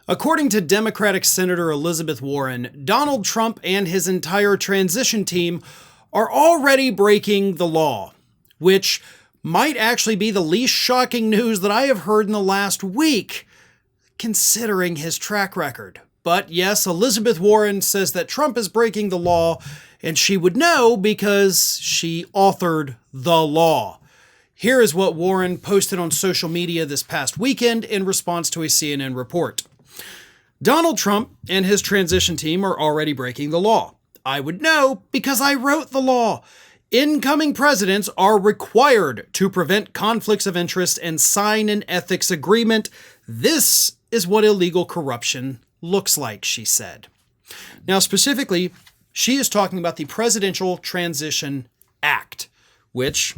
According to Democratic Senator Elizabeth Warren, Donald Trump and his entire transition team are already breaking the law, which might actually be the least shocking news that I have heard in the last week, considering his track record. But yes, Elizabeth Warren says that Trump is breaking the law, and she would know because she authored the law. Here is what Warren posted on social media this past weekend in response to a CNN report. Donald Trump and his transition team are already breaking the law. I would know because I wrote the law. Incoming presidents are required to prevent conflicts of interest and sign an ethics agreement. This is what illegal corruption looks like, she said. Now, specifically, she is talking about the Presidential Transition Act, which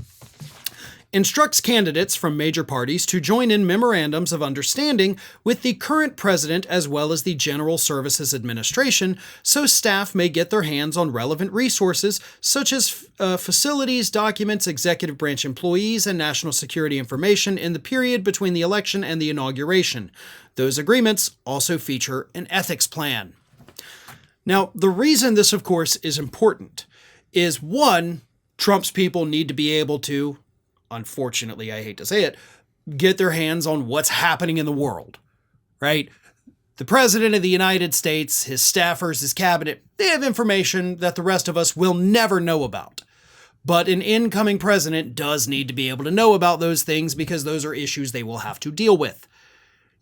instructs candidates from major parties to join in memorandums of understanding with the current president as well as the General Services Administration, so staff may get their hands on relevant resources such as facilities, documents, executive branch employees, and national security information in the period between the election and the inauguration. Those agreements also feature an ethics plan. Now, the reason this, of course, is important is, one, Trump's people need to be able to, unfortunately, I hate to say it, get their hands on what's happening in the world, right? The President of the United States, his staffers, his cabinet, they have information that the rest of us will never know about. But an incoming president does need to be able to know about those things because those are issues they will have to deal with.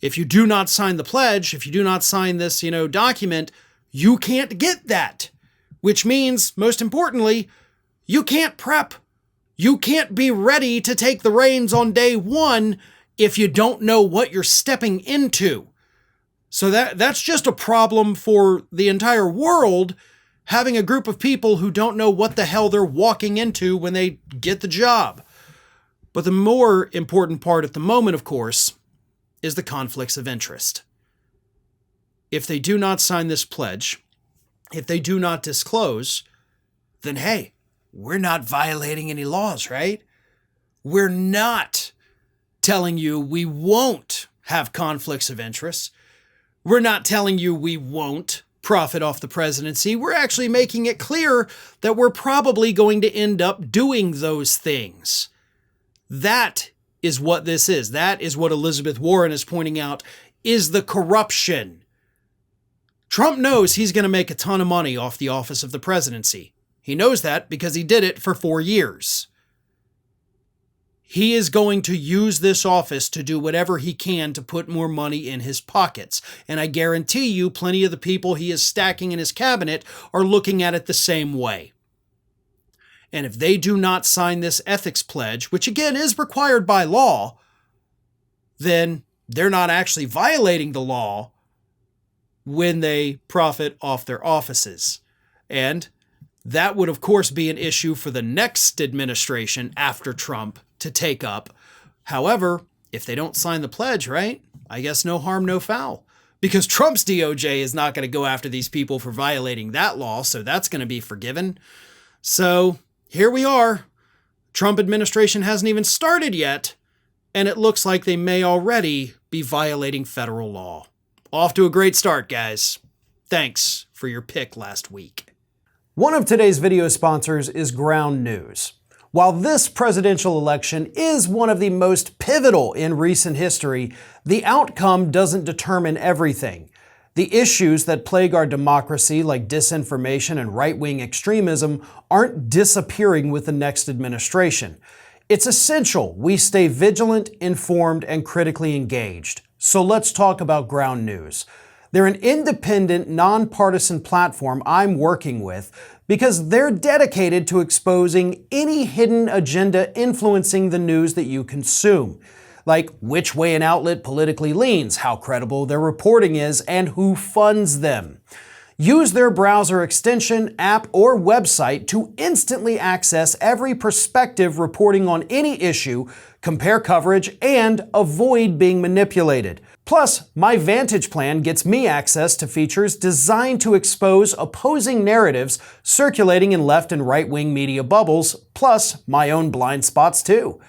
If you do not sign the pledge, if you do not sign this, document, you can't get that, which means, most importantly, you can't prep. You can't be ready to take the reins on day one if you don't know what you're stepping into. So that's just a problem for the entire world, having a group of people who don't know what the hell they're walking into when they get the job. But the more important part at the moment, of course, is the conflicts of interest. If they do not sign this pledge, if they do not disclose, then hey, we're not violating any laws, right? We're not telling you we won't have conflicts of interest. We're not telling you we won't profit off the presidency. We're actually making it clear that we're probably going to end up doing those things. That is what this is. That is what Elizabeth Warren is pointing out is the corruption. Trump knows he's going to make a ton of money off the office of the presidency. He knows that because he did it for 4 years. He is going to use this office to do whatever he can to put more money in his pockets. And I guarantee you plenty of the people he is stacking in his cabinet are looking at it the same way. And if they do not sign this ethics pledge, which again is required by law, then they're not actually violating the law when they profit off their offices. And that would, of course, be an issue for the next administration after Trump to take up. However, if they don't sign the pledge, right, I guess no harm, no foul. Because Trump's DOJ is not going to go after these people for violating that law, so that's going to be forgiven. So here we are. Trump administration hasn't even started yet, and it looks like they may already be violating federal law. Off to a great start, guys. Thanks for your pick last week. One of today's video sponsors is Ground News. While this presidential election is one of the most pivotal in recent history, the outcome doesn't determine everything. The issues that plague our democracy, like disinformation and right-wing extremism, aren't disappearing with the next administration. It's essential we stay vigilant, informed, and critically engaged. So let's talk about Ground News. They're an independent, nonpartisan platform I'm working with because they're dedicated to exposing any hidden agenda influencing the news that you consume, like which way an outlet politically leans, how credible their reporting is, and who funds them. Use their browser extension, app, or website to instantly access every perspective reporting on any issue, compare coverage, and avoid being manipulated. Plus, my Vantage plan gets me access to features designed to expose opposing narratives circulating in left and right-wing media bubbles, plus my own blind spots too.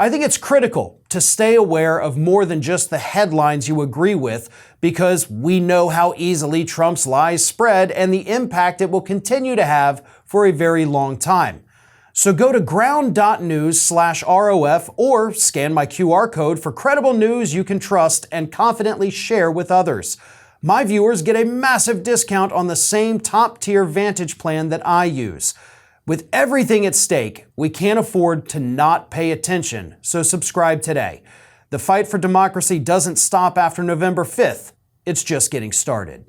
I think it's critical to stay aware of more than just the headlines you agree with, because we know how easily Trump's lies spread and the impact it will continue to have for a very long time. So go to ground.news/ROF or scan my QR code for credible news you can trust and confidently share with others. My viewers get a massive discount on the same top-tier Vantage plan that I use. With everything at stake, we can't afford to not pay attention, so subscribe today. The fight for democracy doesn't stop after November 5th. It's just getting started.